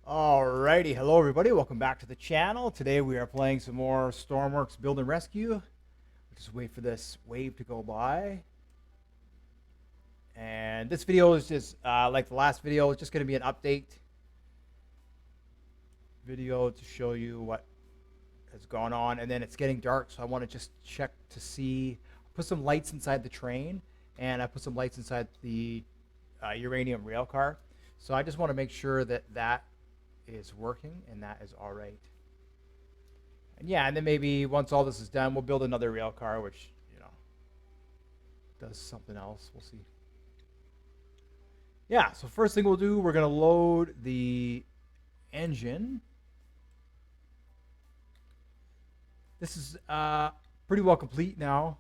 Alrighty, hello everybody, welcome back to the channel. Today we are playing some more Stormworks Build and Rescue. We'll just wait for this wave to go by. And this video is just, like the last video, it's just going to be an update video to show you what has gone on. And then it's getting dark, so I want to just check to see, put some lights inside the train, and I put some lights inside the uranium rail car. So I just want to make sure that that is working and that is all right. And yeah, and then maybe once all this is done, we'll build another rail car, which, does something else. We'll see. Yeah, so first thing we'll do, we're going to load the engine. This is pretty well complete now.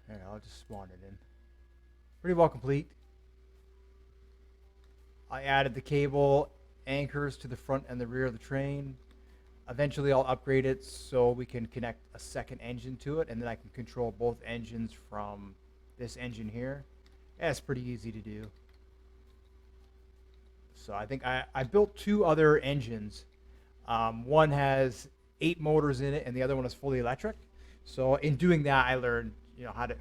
Here, I'll just spawn it in. Pretty well complete. I added the cable anchors to the front and the rear of the train. Eventually I'll upgrade it so we can connect a second engine to it, and then I can control both engines from this engine here. Yeah, it's pretty easy to do. So I think I built two other engines. One has 8 motors in it and the other one is fully electric. So in doing that I learned how to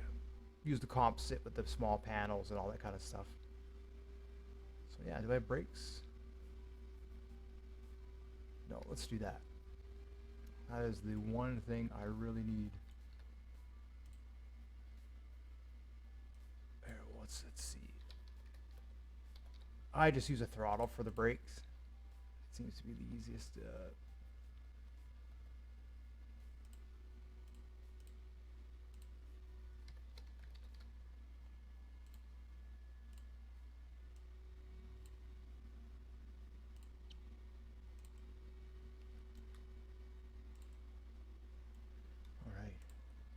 use the composite with the small panels and all that kind of stuff. So yeah, do I have brakes? No, let's do that. That is the one thing I really need. There, let's see. I just use a throttle for the brakes. It seems to be the easiest.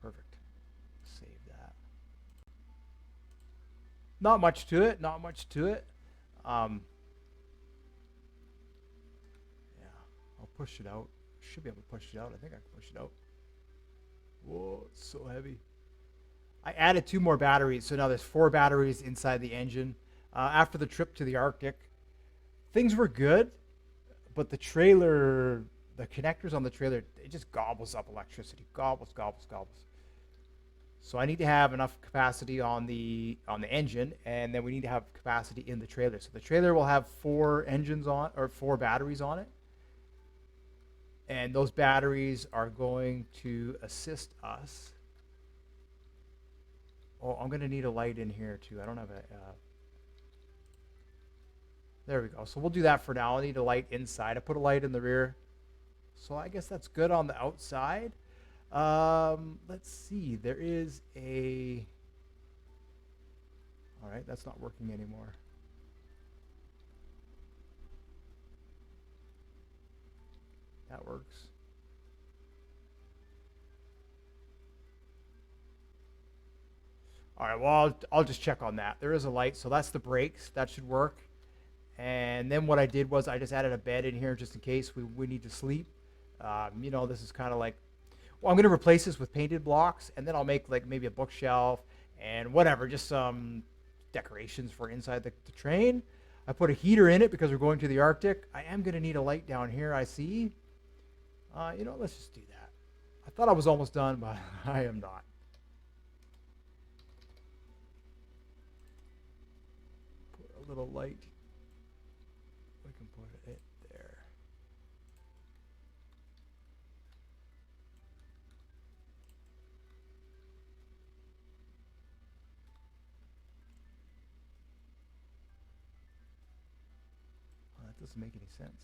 Perfect. Save that. Not much to it. Not much to it. Yeah, I'll push it out. Should be able to push it out. I think I can push it out. Whoa, it's so heavy. I added 2 more batteries, so now there's 4 batteries inside the engine. After the trip to the Arctic, things were good, but the trailer, the connectors on the trailer, it just gobbles up electricity. Gobbles, gobbles, gobbles. So I need to have enough capacity on the engine, and then we need to have capacity in the trailer. So the trailer will have 4 engines on, or 4 batteries on it, and those batteries are going to assist us. Oh, I'm going to need a light in here too. I don't have a. There we go. So we'll do that for now. I need a light inside. I put a light in the rear. So I guess that's good on the outside. Let's see. There is a. All right, that's not working anymore. That works. All right, well, I'll just check on that. There is a light, so that's the brakes. That should work. And then what I did was I just added a bed in here just in case we need to sleep. This is kind of like, well, I'm going to replace this with painted blocks, and then I'll make like maybe a bookshelf and whatever, just some decorations for inside the train. I put a heater in it because we're going to the Arctic. I am going to need a light down here, I see. Let's just do that. I thought I was almost done, but I am not. Put a little light. We can put it there. Oh, that doesn't make any sense.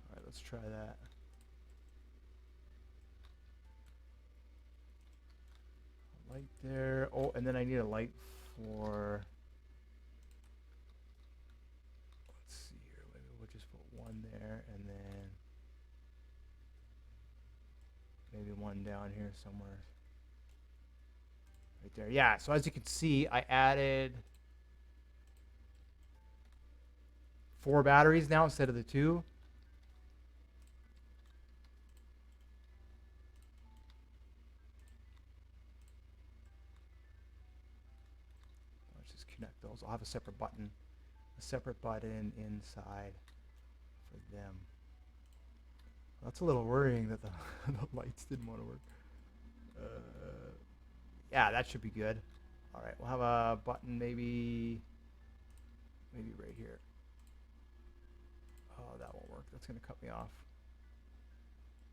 All right, let's try that. Light there. Oh, and then I need a light for. Let's see here. Maybe we'll just put one there, and then maybe one down here somewhere. Right there. Yeah. So as you can see, I added 4 batteries now instead of the 2. panels. I'll have a separate button inside for them. That's a little worrying that the, the lights didn't want to work. Yeah, that should be good. All right, we'll have a button maybe right here. Oh, that won't work. That's going to cut me off.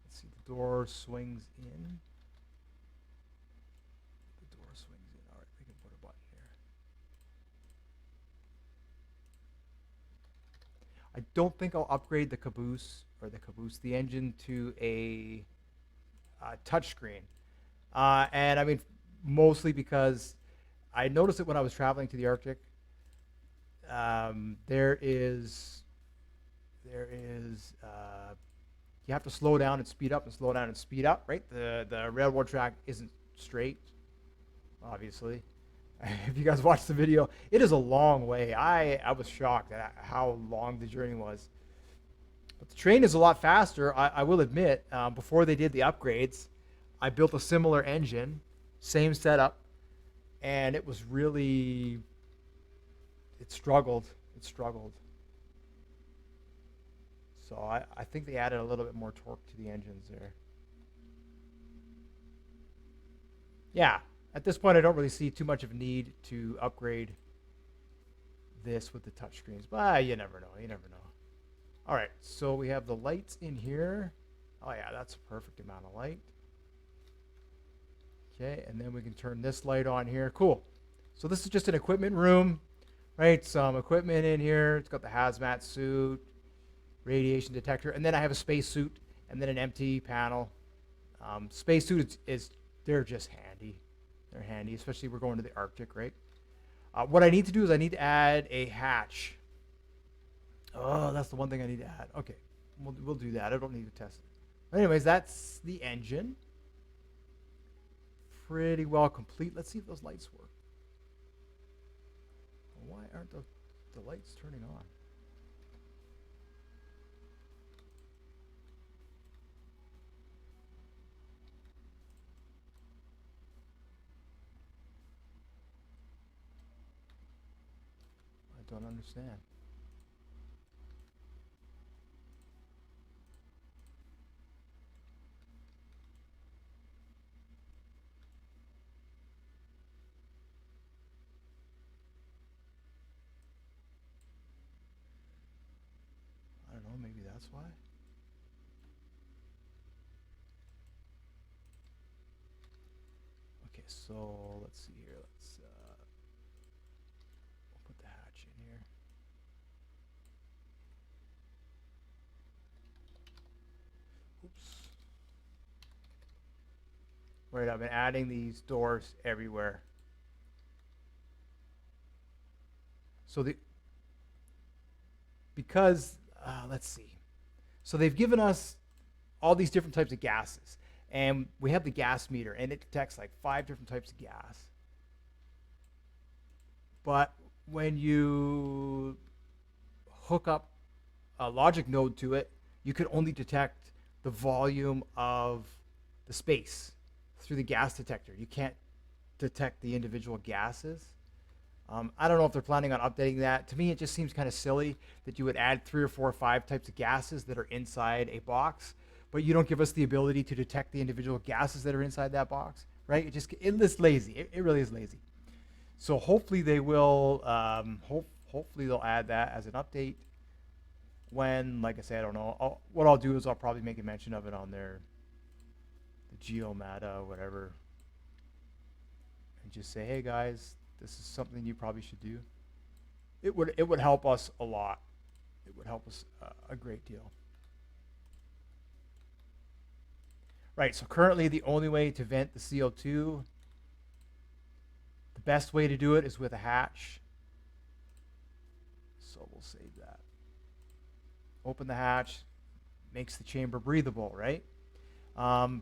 Let's see, the door swings in. The door swings in. All right, we can put a button here. I don't think I'll upgrade the the engine to a touchscreen. And I mean, mostly because I noticed it when I was traveling to the Arctic. There is you have to slow down and speed up and slow down and speed up, right? The railroad track isn't straight, obviously. If you guys watch the video, it is a long way. I was shocked at how long the journey was. But the train is a lot faster, I will admit. Before they did the upgrades, I built a similar engine, same setup, and it was really, it struggled. So I think they added a little bit more torque to the engines there. Yeah, at this point I don't really see too much of a need to upgrade this with the touchscreens, but you never know. All right, so we have the lights in here. Oh yeah, that's a perfect amount of light. Okay, and then we can turn this light on here. Cool. So this is just an equipment room, right? Some equipment in here. It's got the hazmat suit, radiation detector, and then I have a space suit, and then an empty panel. Space suit is they're just handy. They're handy, especially if we're going to the Arctic, right? What I need to do is I need to add a hatch. Oh, that's the one thing I need to add. Okay, we'll do that. I don't need to test it. But anyways, that's the engine. Pretty well complete. Let's see if those lights work. Why aren't the lights turning on? I don't understand. I don't know, maybe that's why. Okay, so let's see here. We'll put the hatch in here. Oops. Right, I've been adding these doors everywhere. So let's see. So they've given us all these different types of gases, and we have the gas meter, and it detects like 5 different types of gas. But when you hook up a logic node to it, you can only detect the volume of the space through the gas detector. You can't detect the individual gases. I don't know if they're planning on updating that. To me, it just seems kind of silly that you would add 3 or 4 or 5 types of gases that are inside a box, but you don't give us the ability to detect the individual gases that are inside that box, right? It's lazy. It really is lazy. So hopefully they will. Hopefully they'll add that as an update. When, like I say, I don't know. What I'll do is I'll probably make a mention of it on the Geomata, whatever, and just say, hey guys, this is something you probably should do. It would help us a lot. It would help us a great deal. Right, so currently the only way to vent the CO2, the best way to do it is with a hatch. So we'll save that. Open the hatch, makes the chamber breathable, right?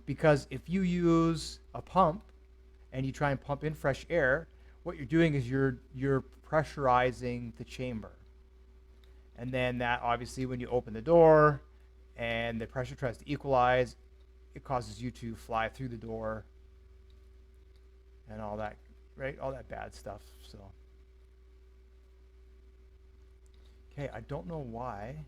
Because if you use a pump and you try and pump in fresh air, what you're doing is you're pressurizing the chamber. And then that obviously when you open the door and the pressure tries to equalize, it causes you to fly through the door and all that, right? All that bad stuff. So Okay, I don't know why.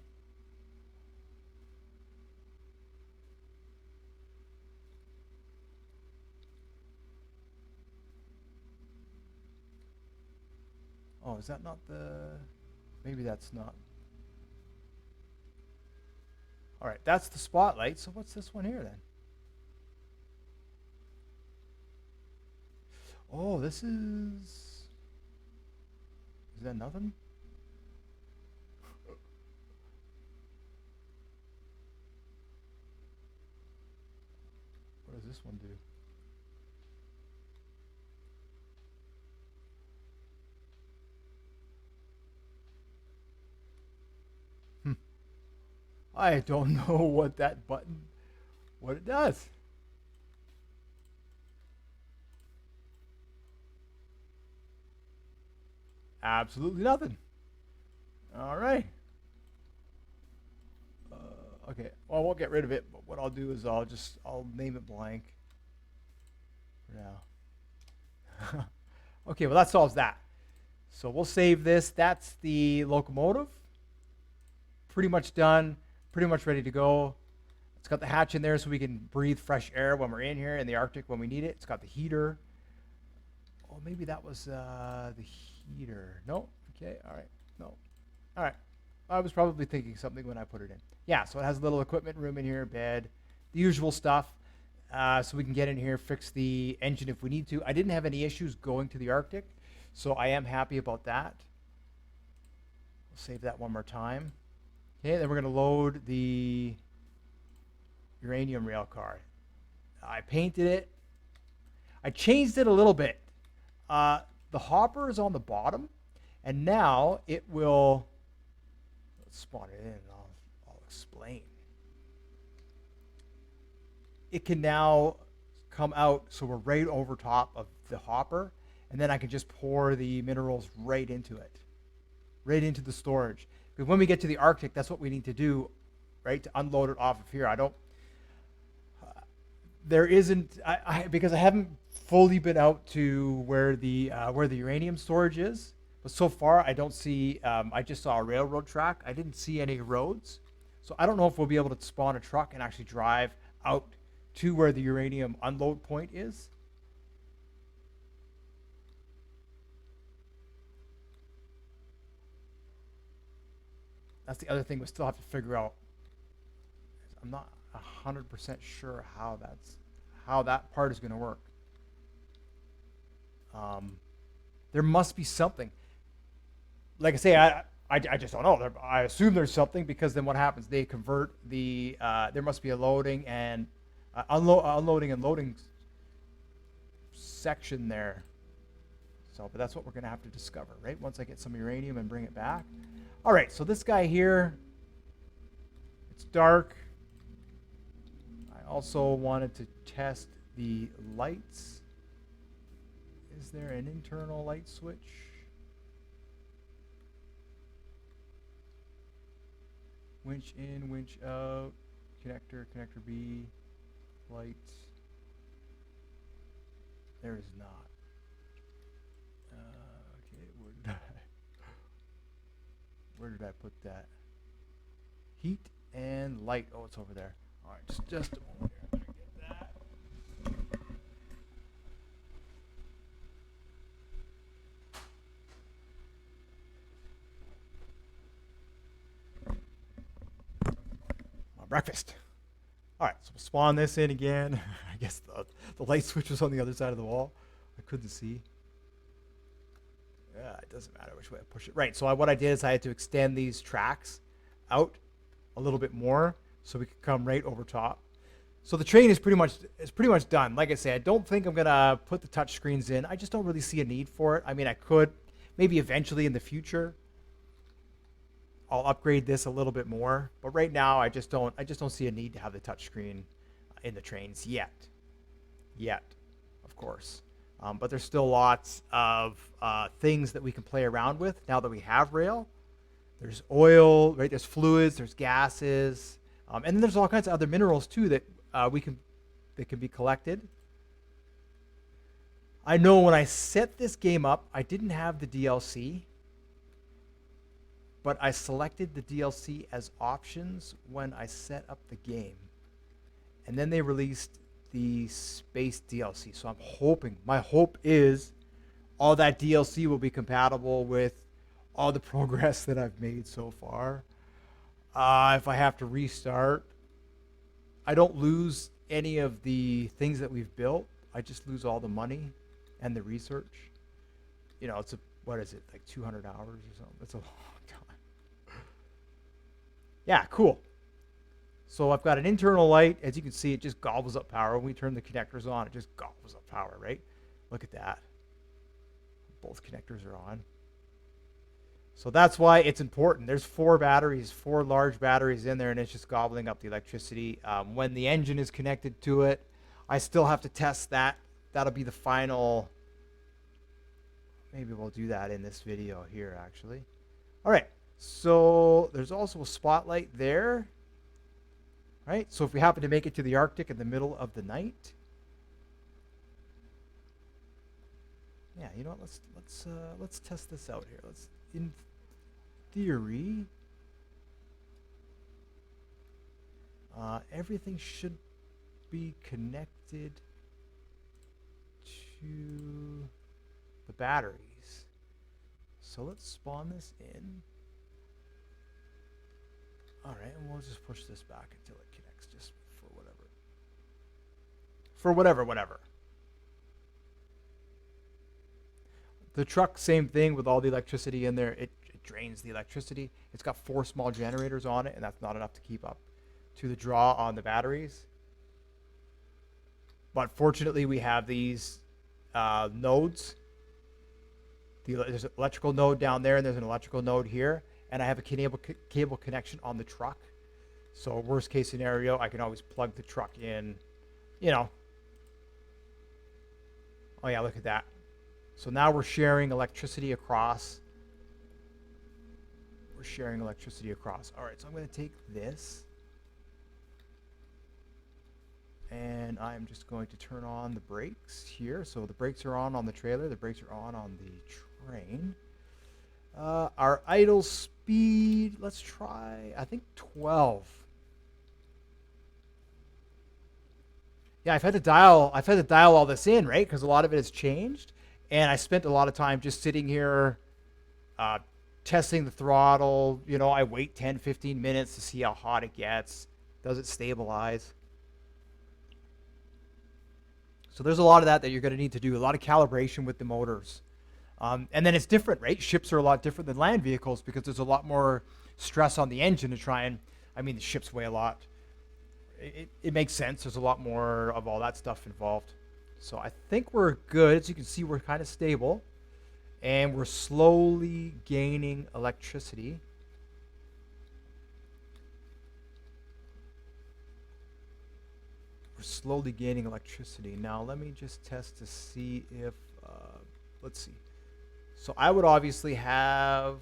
Oh, is that not the... Maybe that's not... All right, that's the spotlight. So what's this one here then? Oh, this is... Is that nothing? What does this one do? Hmm. I don't know what that button, what it does. Absolutely nothing. All right. Okay. Well, I won't get rid of it, but what I'll do is I'll name it blank for now. Okay. Well, that solves that. So we'll save this. That's the locomotive. Pretty much done. Pretty much ready to go. It's got the hatch in there so we can breathe fresh air when we're in here in the Arctic when we need it. It's got the heater. Oh, maybe that was the heater. No. Okay. All right. No. All right. I was probably thinking something when I put it in. Yeah. So it has a little equipment room in here, bed, the usual stuff. So we can get in here, fix the engine if we need to. I didn't have any issues going to the Arctic, so I am happy about that. We'll save that one more time. Okay. Then we're going to load the uranium rail car. I painted it. I changed it a little bit. The hopper is on the bottom, and now it will... Let's spawn it in, and I'll explain. It can now come out, so we're right over top of the hopper, and then I can just pour the minerals right into it, right into the storage. Because when we get to the Arctic, that's what we need to do, right, to unload it off of here. I don't... There isn't... because I haven't fully been out to where the uranium storage is, but so far I don't see... I just saw a railroad track. I didn't see any roads. So I don't know if we'll be able to spawn a truck and actually drive out to where the uranium unload point is. That's the other thing we still have to figure out. I'm not 100% sure how that part is going to work. There must be something. Like I say, I just don't know. I assume there's something, because then what happens? They convert the... there must be a loading and unloading and loading section there. So, but that's what we're going to have to discover, right? Once I get some uranium and bring it back. All right, so this guy here, it's dark. I also wanted to test the lights. Is there an internal light switch? Winch in, winch out, connector B, lights. There is not. Okay, where did I put that? Heat and light. Oh, it's over there. All right, just a moment here. I'm gonna get that. Breakfast. All right, so we'll spawn this in again. I guess the light switch was on the other side of the wall. I couldn't see. Yeah, it doesn't matter which way I push it. Right, so what I did is I had to extend these tracks out a little bit more so we could come right over top. So the train is pretty much done. Like I say, I don't think I'm gonna put the touch screens in. I just don't really see a need for it. I mean, I could maybe eventually in the future. I'll upgrade this a little bit more, but right now I just don't see a need to have the touchscreen in the trains yet, of course. But there's still lots of things that we can play around with now that we have rail. There's oil, right? There's fluids, there's gases, and then there's all kinds of other minerals too that that can be collected. I know when I set this game up, I didn't have the DLC. but I selected the DLC as options when I set up the game. And then they released the space DLC. So I'm hoping, my hope is all that DLC will be compatible with all the progress that I've made so far. If I have to restart, I don't lose any of the things that we've built. I just lose all the money and the research. You know, it's what is it, like 200 hours or something? That's a long time. Yeah, cool. So I've got an internal light. As you can see, it just gobbles up power. When we turn the connectors on, it just gobbles up power, right? Look at that. Both connectors are on. So that's why it's important. There's 4 batteries, 4 large batteries in there, and it's just gobbling up the electricity. When the engine is connected to it, I still have to test that. That'll be the final. Maybe we'll do that in this video here, actually. All right. So there's also a spotlight there. Right? So if we happen to make it to the Arctic in the middle of the night, yeah, you know what? Let's test this out here. In theory, everything should be connected to the batteries. So let's spawn this in. All right, and we'll just push this back until it connects, just for whatever. Whatever. The truck, same thing with all the electricity in there. It drains the electricity. It's got 4 small generators on it, and that's not enough to keep up to the draw on the batteries. But fortunately, we have these nodes. There's an electrical node down there, and there's an electrical node here. And I have a cable connection on the truck. So worst case scenario, I can always plug the truck in, you know. Oh yeah, look at that. So now we're sharing electricity across. All right, so I'm going to take this. And I'm just going to turn on the brakes here. So the brakes are on the trailer. The brakes are on the train. Our idle speed, let's try, I think 12. Yeah, I've had to dial all this in, right? Because a lot of it has changed. And I spent a lot of time just sitting here testing the throttle. You know, I wait 10, 15 minutes to see how hot it gets. Does it stabilize? So there's a lot of that you're going to need to do. A lot of calibration with the motors. And then it's different, right? Ships are a lot different than land vehicles because there's a lot more stress on the engine to try and, I mean, the ships weigh a lot. It makes sense. There's a lot more of all that stuff involved. So I think we're good. As you can see, we're kind of stable. And we're slowly gaining electricity. Now let me just test to see if, let's see. So I would obviously have,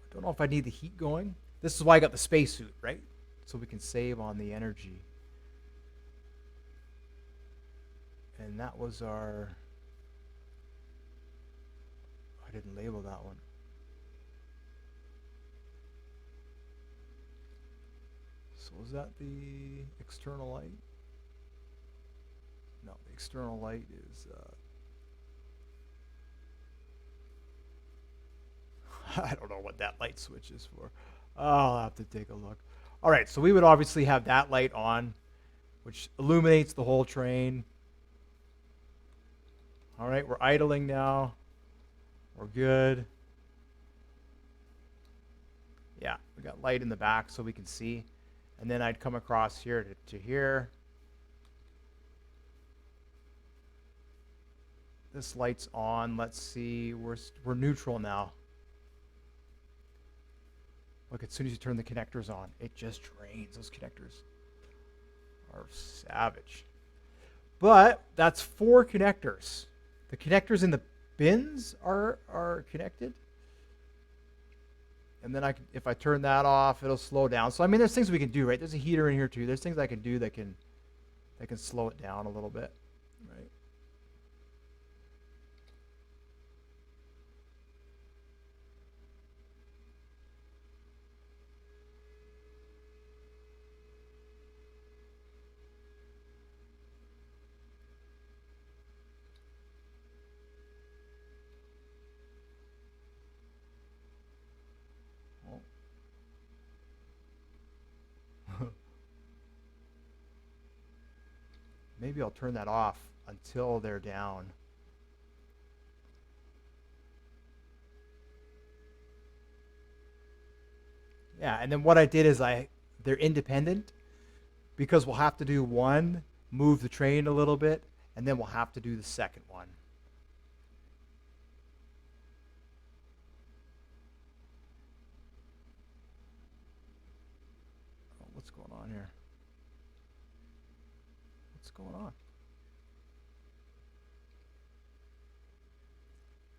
I don't know if I need the heat going. This is why I got the spacesuit, right? So we can save on the energy. And that was our, I didn't label that one. So is that the external light? No, the external light is, I don't know what that light switch is for. I'll have to take a look. All right, so we would obviously have that light on, which illuminates the whole train. All right, we're idling now. We're good. Yeah, we got light in the back so we can see. And then I'd come across here to here. This light's on. Let's see. We're neutral now. Look, as soon as you turn the connectors on, it just drains. Those connectors are savage. But that's 4 connectors. The connectors in the bins are connected. And then if I turn that off, it'll slow down. So I mean, there's things we can do, right? There's a heater in here too. There's things I can do that can slow it down a little bit, right? Maybe I'll turn that off until they're down. Yeah, and then what I did is they're independent because we'll have to do one, move the train a little bit, and then we'll have to do the second one. Oh, what's going on here? What's going on?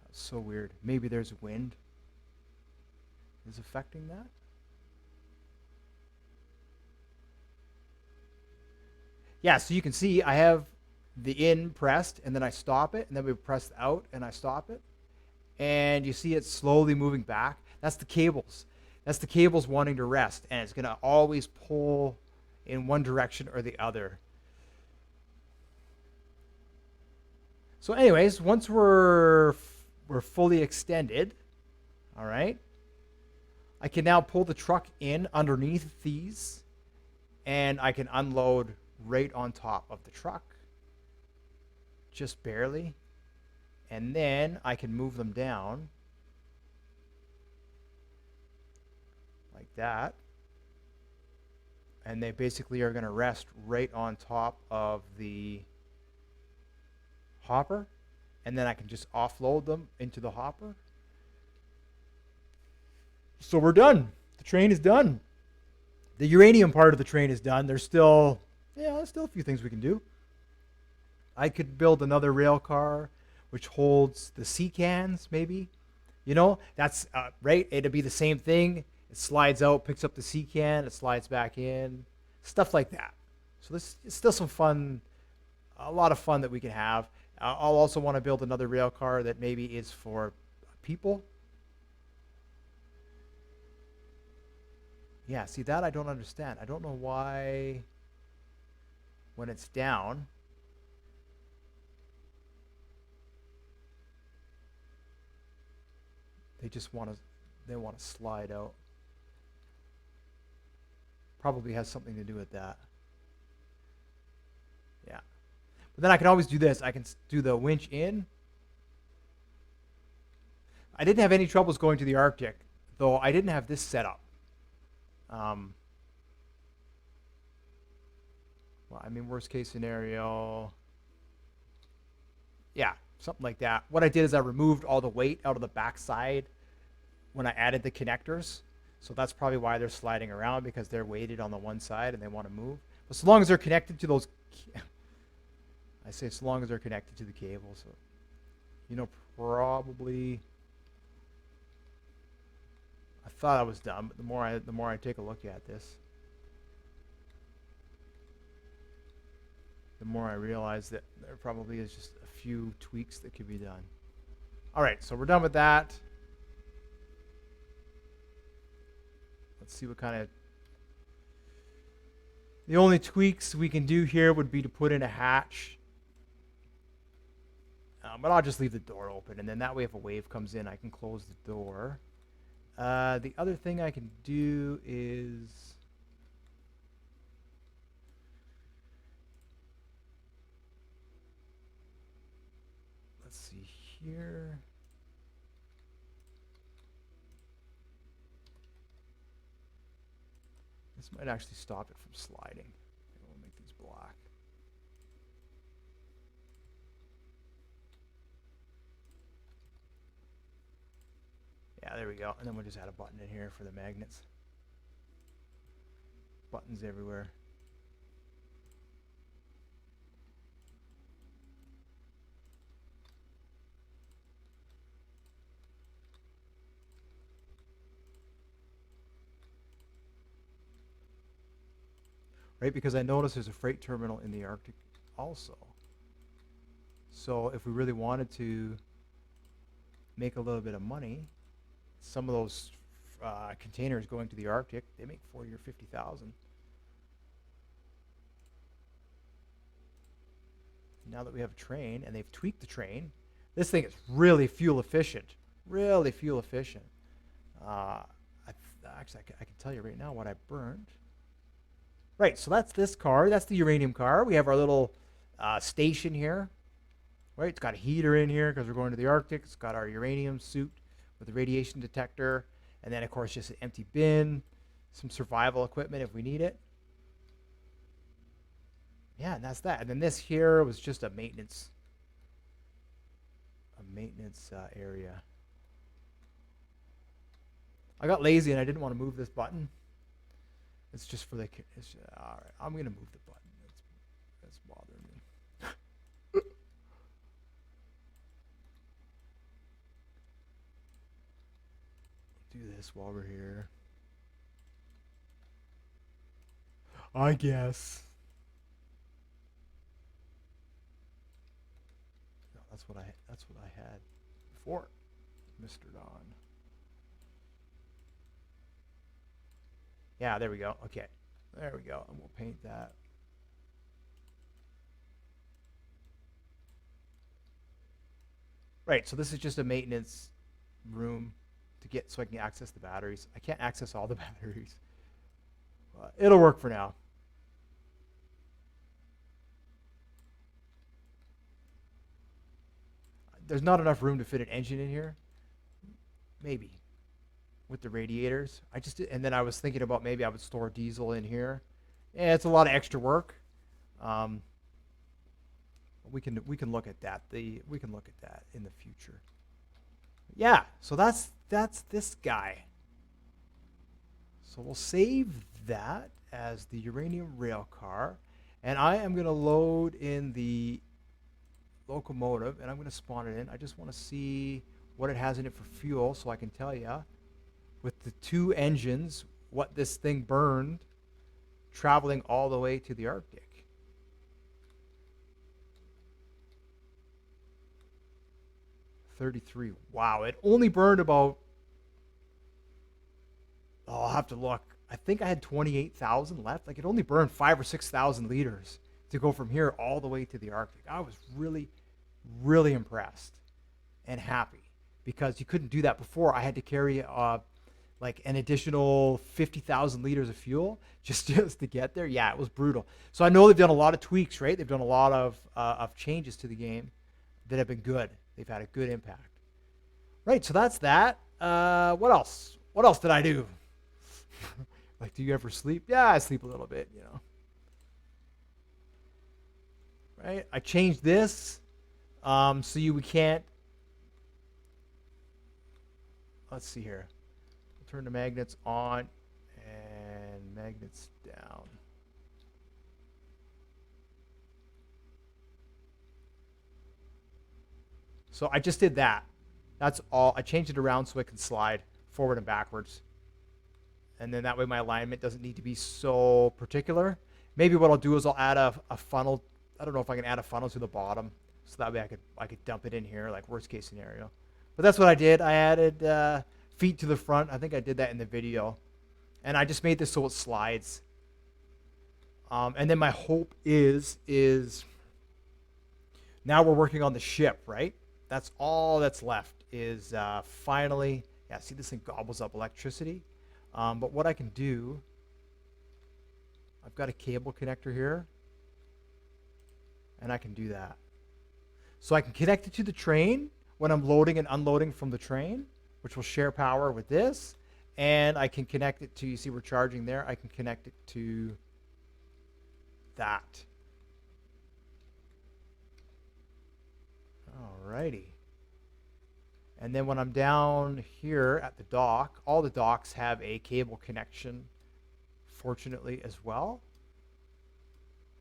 That's so weird. Maybe there's wind is affecting that. Yeah, so you can see I have the in pressed and then I stop it and then we press out and I stop it. And you see it slowly moving back. That's the cables. That's the cables wanting to rest, and it's going to always pull in one direction or the other. So anyways, once we're fully extended, all right, I can now pull the truck in underneath these, and I can unload right on top of the truck, just barely. And then I can move them down like that. And they basically are going to rest right on top of the hopper. And then I can just offload them into the hopper. So we're done. The train is done. The uranium part of the train is done. There's still a few things we can do. I could build another rail car which holds the sea cans, maybe. You know, that's right. It'd be the same thing. It slides out, picks up the sea can, it slides back in, stuff like that. So this is still some fun, a lot of fun that we can have. I'll also want to build another rail car that maybe is for people. Yeah, see that I don't understand. I don't know why when it's down, they want to slide out. Probably has something to do with that. Yeah. But then I can always do this. I can do the winch in. I didn't have any troubles going to the Arctic, though I didn't have this set up. Well, I mean, worst case scenario. Yeah, something like that. What I did is I removed all the weight out of the backside when I added the connectors. So that's probably why they're sliding around, because they're weighted on the one side and they want to move. But so long as they're connected to those, I say so long as they're connected to the cable. So, you know, probably, I thought I was done, but the more I take a look at this, the more I realize that there probably is just a few tweaks that could be done. All right, so we're done with that. Let's see what kind of... The only tweaks we can do here would be to put in a hatch. But I'll just leave the door open, and then that way if a wave comes in, I can close the door. The other thing I can do is... Let's see here. This might actually stop it from sliding. We'll make these black. Yeah, there we go. And then we'll just add a button in here for the magnets. Buttons everywhere. Right, because I noticed there's a freight terminal in the Arctic also. So if we really wanted to make a little bit of money, some of those containers going to the Arctic, they make 40 or 50,000. Now that we have a train, and they've tweaked the train, this thing is really fuel efficient. Really fuel efficient. Actually, I can tell you right now what I burned. Right, so that's this car. That's the uranium car. We have our little station here, right? It's got a heater in here because we're going to the Arctic. It's got our uranium suit with a radiation detector. And then, of course, just an empty bin, some survival equipment if we need it. Yeah, and that's that. And then this here was just a maintenance area. I got lazy and I didn't want to move this button. It's just for the. All right, I'm gonna move the button. That's bothering me. Do this while we're here. I guess. No, that's what I had before, Mr. Don. Yeah, there we go. Okay. There we go. And we'll paint that. Right, so this is just a maintenance room to get so I can access the batteries. I can't access all the batteries. But it'll work for now. There's not enough room to fit an engine in here. Maybe. With the radiators. And then I was thinking about maybe I would store diesel in here. Yeah, it's a lot of extra work. We can look at that. We can look at that in the future. Yeah, so that's this guy. So we'll save that as the uranium rail car, and I am going to load in the locomotive, and I'm going to spawn it in. I just want to see what it has in it for fuel, so I can tell you with the 2 engines what this thing burned traveling all the way to the Arctic. $33. Wow, it only burned about, I'll have to look. I think I had 28,000 left. Like, it only burned 5,000 or 6,000 liters to go from here all the way to the Arctic. I was really, really impressed and happy because you couldn't do that before. I had to carry like an additional 50,000 liters of fuel just to get there. Yeah, it was brutal. So I know they've done a lot of tweaks, right? They've done a lot of changes to the game that have been good. They've had a good impact. Right, so that's that. What else? What else did I do? Like, do you ever sleep? Yeah, I sleep a little bit, you know. Right, I changed this so we can't. Let's see here. Turn the magnets on and magnets down. So I just did that. That's all. I changed it around so it can slide forward and backwards. And then that way my alignment doesn't need to be so particular. Maybe what I'll do is I'll add a funnel. I don't know if I can add a funnel to the bottom. So that way I could dump it in here, like worst case scenario. But that's what I did. I added feet to the front. I think I did that in the video. And I just made this so it slides. And then my hope is now we're working on the ship, right? That's all that's left is finally, yeah, see this thing gobbles up electricity. But what I can do, I've got a cable connector here. And I can do that. So I can connect it to the train when I'm loading and unloading from the train, which will share power with this. And I can connect it to, you see we're charging there, I can connect it to that. Alrighty. And then when I'm down here at the dock, all the docks have a cable connection, fortunately, as well.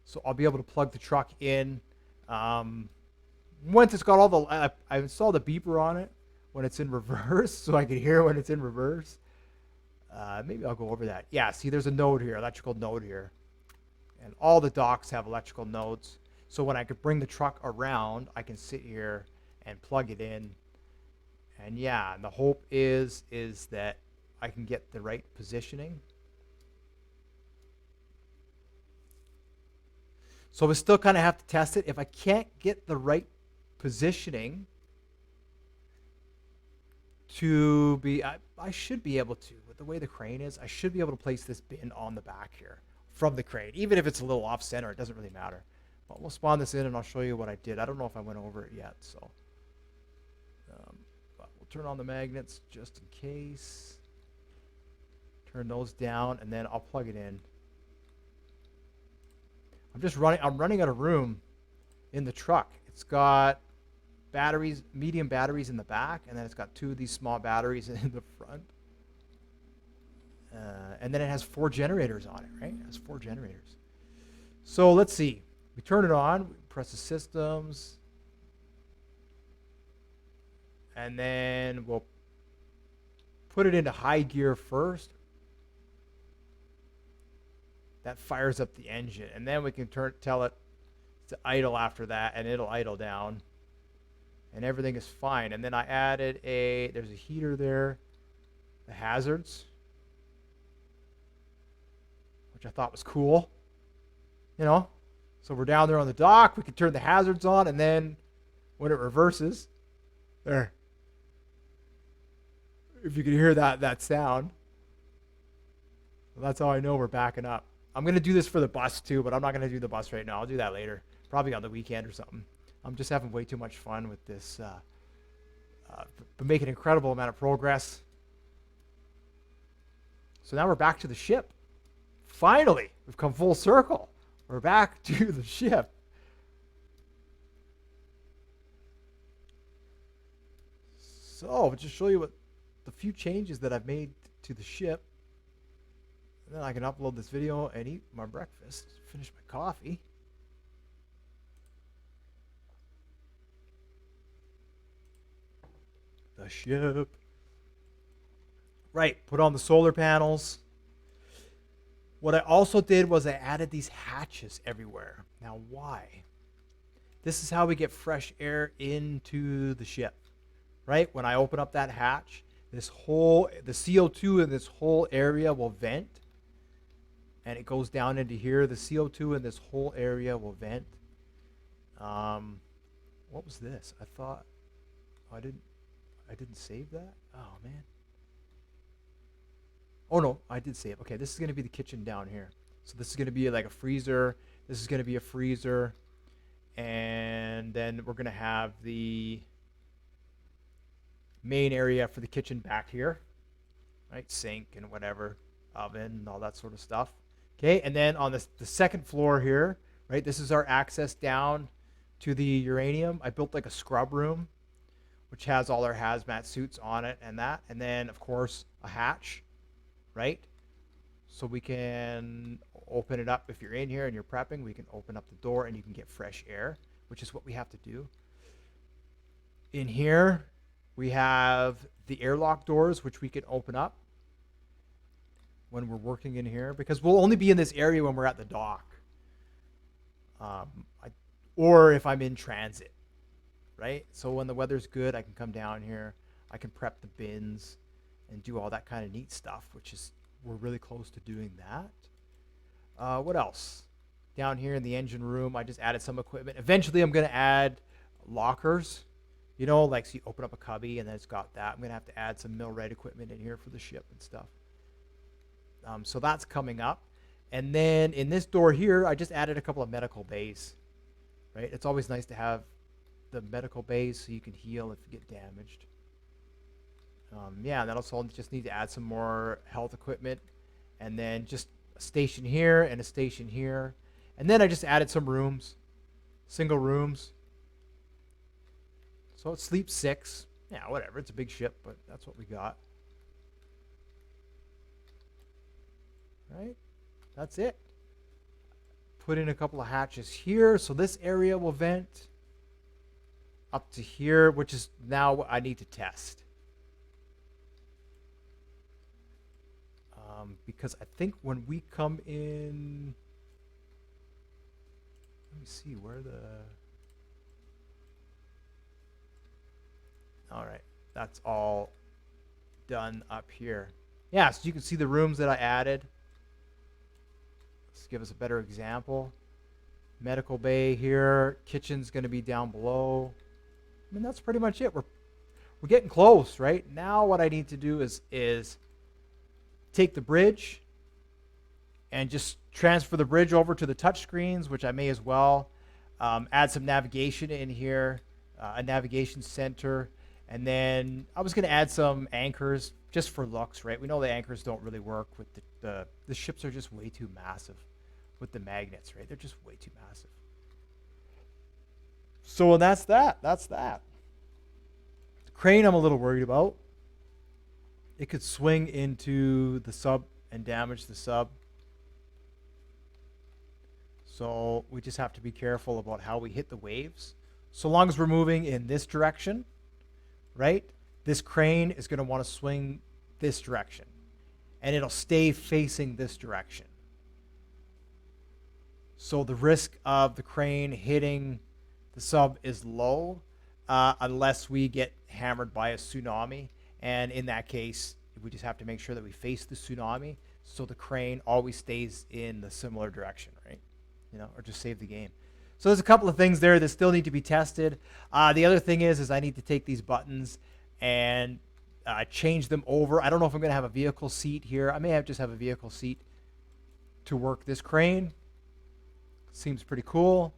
So I'll be able to plug the truck in. Once it's got all the, I installed a beeper on it when it's in reverse, so I can hear when it's in reverse. Maybe I'll go over that. Yeah, see, there's a node here, electrical node here. And all the docks have electrical nodes. So when I could bring the truck around, I can sit here and plug it in. And yeah, and the hope is that I can get the right positioning. So we still kind of have to test it. If I can't get the right positioning to be, I should be able to, with the way the crane is, I should be able to place this bin on the back here from the crane. Even if it's a little off center, it doesn't really matter. we'll spawn this in and I'll show you what I did. I don't know if I went over it yet, so. But we'll turn on the magnets just in case. Turn those down, and then I'll plug it in. I'm running out of room in the truck. It's got batteries, medium batteries in the back, and then it's got 2 of these small batteries in the front. And then it has 4 generators on it, right? It has 4 generators. So let's see. We turn it on, we press the systems, and then we'll put it into high gear first. That fires up the engine, and then we can tell it to idle after that, and it'll idle down, and everything is fine. And then I added there's a heater there, the hazards, which I thought was cool, you know. So we're down there on the dock, we can turn the hazards on, and then when it reverses, there, if you can hear that sound, well, that's how I know we're backing up. I'm going to do this for the bus too, but I'm not going to do the bus right now. I'll do that later, probably on the weekend or something. I'm just having way too much fun with this, but making an incredible amount of progress. So now we're back to the ship. Finally, we've come full circle. We're back to the ship. So I'll just show you what the few changes that I've made to the ship. And then I can upload this video and eat my breakfast, finish my coffee. The ship. Right, put on the solar panels. What I also did was I added these hatches everywhere. Now why? This is how we get fresh air into the ship. Right? When I open up that hatch, the CO2 in this whole area will vent. And it goes down into here. The CO2 in this whole area will vent. What was this? I thought I didn't save that. Oh man. Oh no, I did save. Okay, this is going to be the kitchen down here. So this is going to be like a freezer. This is going to be a freezer, and then we're going to have the main area for the kitchen back here, right? Sink and whatever, oven and all that sort of stuff. Okay, and then on the second floor here, right, this is our access down to the uranium. I built like a scrub room, which has all our hazmat suits on it and that. And then, of course, a hatch, right? So we can open it up. If you're in here and you're prepping, we can open up the door and you can get fresh air, which is what we have to do. In here, we have the airlock doors, which we can open up when we're working in here, because we'll only be in this area when we're at the dock, or if I'm in transit, right? So when the weather's good, I can come down here, I can prep the bins and do all that kind of neat stuff, which is, we're really close to doing that. What else? Down here in the engine room, I just added some equipment. Eventually I'm going to add lockers, you know, like so you open up a cubby and then it's got that. I'm going to have to add some mill-rate equipment in here for the ship and stuff. So that's coming up. And then in this door here, I just added a couple of medical bays, right? It's always nice to have the medical bays so you can heal if you get damaged. Yeah, and then also just need to add some more health equipment, and then just a station here and a station here. And then I just added some rooms, single rooms. So it sleeps 6. Yeah, whatever. It's a big ship, but that's what we got. Right? That's it. Put in a couple of hatches here. So this area will vent up to here, which is now what I need to test. Because I think when we come in, let me see where all right, that's all done up here. Yeah, so you can see the rooms that I added. Let's give us a better example. Medical bay here, kitchen's going to be down below. I mean, that's pretty much it. We're getting close, right? Now what I need to do is take the bridge and just transfer the bridge over to the touch screens, which I may as well. Add some navigation in here, a navigation center, and then I was going to add some anchors just for looks, right? We know the anchors don't really work with the ships are just way too massive with the magnets, right? They're just way too massive. So that's that. That's that. The crane I'm a little worried about. It could swing into the sub and damage the sub. So we just have to be careful about how we hit the waves. So long as we're moving in this direction, right? This crane is going to want to swing this direction. And it'll stay facing this direction. So the risk of the crane hitting the sub is low unless we get hammered by a tsunami. And in that case, we just have to make sure that we face the tsunami so the crane always stays in the similar direction, right? You know, or just save the game. So there's a couple of things there that still need to be tested. The other thing is I need to take these buttons and change them over. I don't know if I'm going to have a vehicle seat here. I may just have a vehicle seat to work this crane. Seems pretty cool.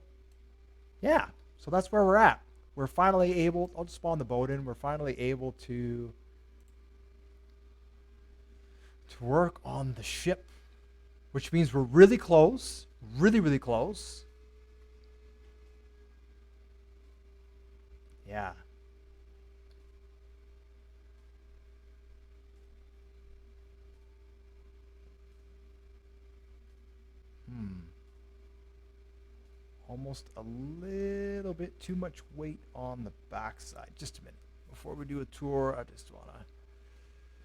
Yeah, so that's where we're at. We're finally able, I'll just spawn the boat in. We're finally able to work on the ship, which means we're really close, really, really close. Yeah. Almost a little bit too much weight on the backside. Just a minute. Before we do a tour, I just want to...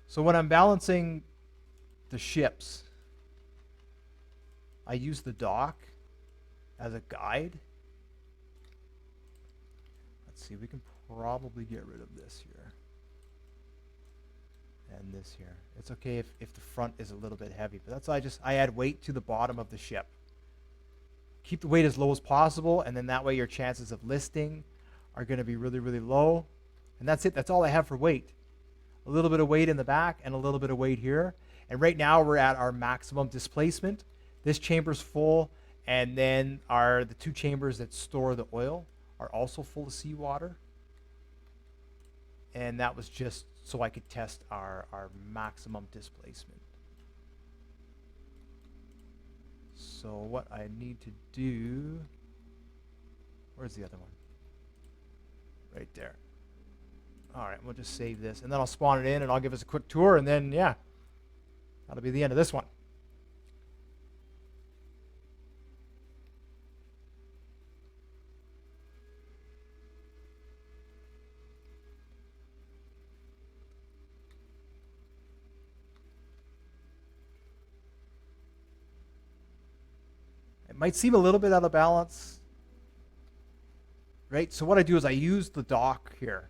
So when I'm balancing the ships, I use the dock as a guide. Let's see, we can probably get rid of this here. And this here. It's okay if the front is a little bit heavy, but that's why I add weight to the bottom of the ship. Keep the weight as low as possible, and then that way your chances of listing are going to be really, really low. And that's it. That's all I have for weight. A little bit of weight in the back and a little bit of weight here. And right now we're at our maximum displacement. This chamber's full, and then the two chambers that store the oil are also full of seawater. And that was just so I could test our maximum displacement. So what I need to do, where's the other one? Right there. All right, we'll just save this, and then I'll spawn it in, and I'll give us a quick tour, and then, yeah, that'll be the end of this one. It might seem a little bit out of balance, right? So what I do is I use the dock here.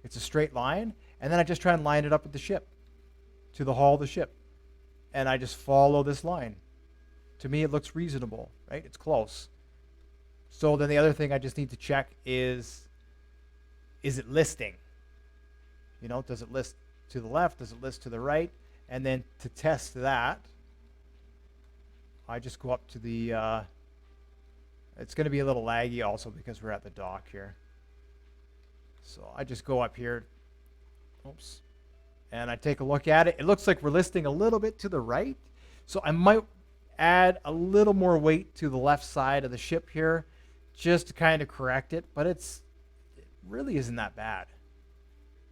It's a straight line, and then I just try and line it up with the ship, to the hull of the ship. And I just follow this line. To me, it looks reasonable, right? It's close. So then the other thing I just need to check is it listing? You know, does it list to the left? Does it list to the right? And then to test that, I just go up to the, it's going to be a little laggy also because we're at the dock here. So I just go up here, oops, and I take a look at it. It looks like we're listing a little bit to the right. So I might add a little more weight to the left side of the ship here just to kind of correct it. But it really isn't that bad.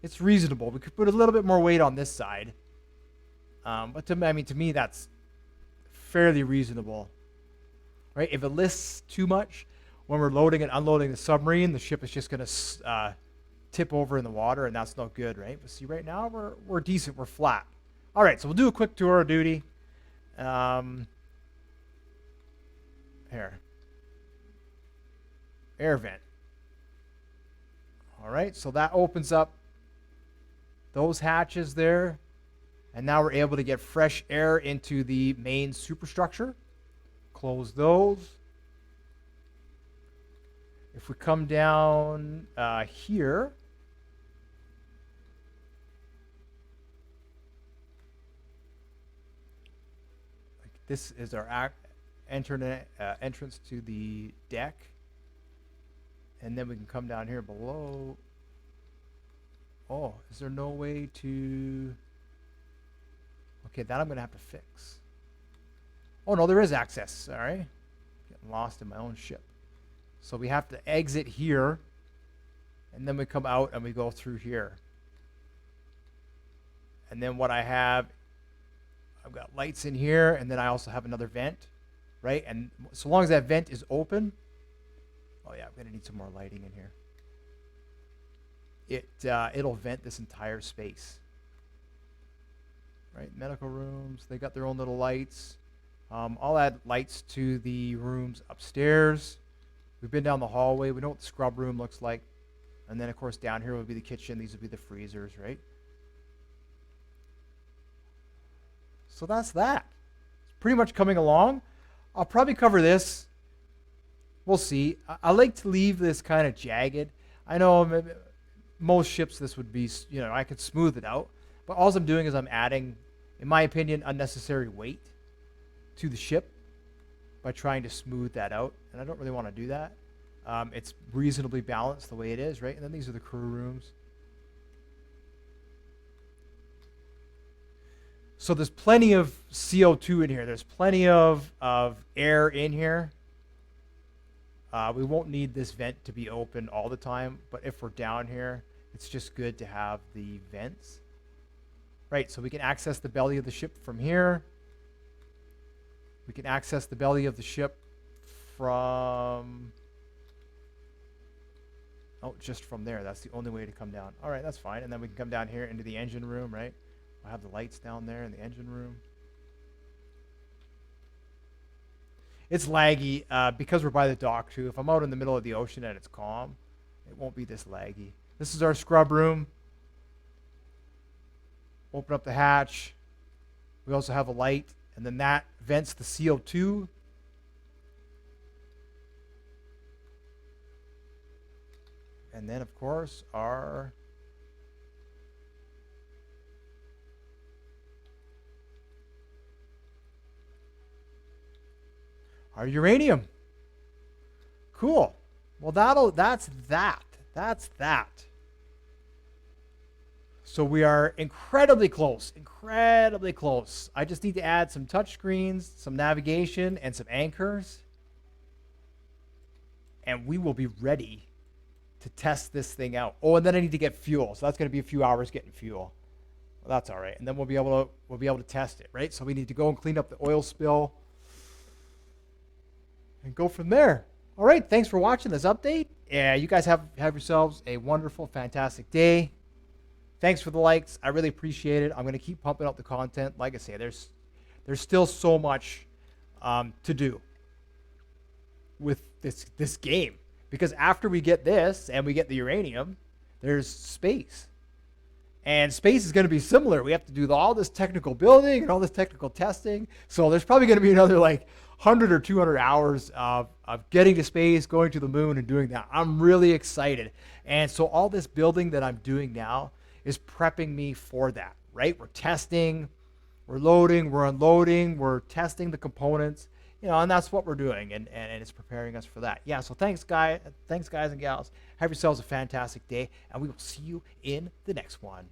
It's reasonable. We could put a little bit more weight on this side. But to me, that's fairly reasonable. Right? If it lists too much, when we're loading and unloading the submarine, the ship is just going to tip over in the water, and that's no good, right? But see, right now we're decent, we're flat. All right, so we'll do a quick tour of duty. Here, air vent. All right, so that opens up those hatches there, and now we're able to get fresh air into the main superstructure. Close those. If we come down here, this is our entrance to the deck. And then we can come down here below. Oh, is there no way to... Okay, that I'm going to have to fix. Oh, no, there is access. Sorry. Getting lost in my own ship. So we have to exit here. And then we come out and we go through here. And then what I have, I've got lights in here. And then I also have another vent. Right? And so long as that vent is open. Oh, yeah, I'm going to need some more lighting in here. It'll vent this entire space. Right, medical rooms, they got their own little lights. I'll add lights to the rooms upstairs. We've been down the hallway. We know what the scrub room looks like. And then, of course, down here would be the kitchen. These would be the freezers, right? So that's that. It's pretty much coming along. I'll probably cover this. We'll see. I like to leave this kind of jagged. I know most ships this would be, I could smooth it out. But all I'm doing is I'm adding, in my opinion, unnecessary weight to the ship by trying to smooth that out. And I don't really want to do that. It's reasonably balanced the way it is, right? And then these are the crew rooms. So there's plenty of CO2 in here. There's plenty of air in here. We won't need this vent to be open all the time, but if we're down here, it's just good to have the vents. Right, so we can access the belly of the ship from here. We can access the belly of the ship from... Oh, just from there. That's the only way to come down. All right, that's fine. And then we can come down here into the engine room, right? I'll have the lights down there in the engine room. It's laggy because we're by the dock too. If I'm out in the middle of the ocean and it's calm, it won't be this laggy. This is our scrub room. Open up the hatch. We also have a light, and then that vents the CO2. And then, of course, our uranium. Cool. Well, that's that. That's that. So we are incredibly close, incredibly close. I just need to add some touchscreens, some navigation, and some anchors. And we will be ready to test this thing out. Oh, and then I need to get fuel. So that's going to be a few hours getting fuel. Well, that's all right. And then we'll be able to test it, right? So we need to go and clean up the oil spill and go from there. All right, thanks for watching this update. Yeah, you guys have yourselves a wonderful, fantastic day. Thanks for the likes. I really appreciate it. I'm going to keep pumping out the content. Like I say, there's still so much to do with this game. Because after we get this and we get the uranium, there's space. And space is going to be similar. We have to do all this technical building and all this technical testing. So there's probably going to be another 100 or 200 hours of getting to space, going to the moon, and doing that. I'm really excited. And so all this building that I'm doing now is prepping me for that, right? We're testing, we're loading, we're unloading, we're testing the components, and that's what we're doing, and it's preparing us for that. Yeah, so thanks guys and gals. Have yourselves a fantastic day, and we will see you in the next one.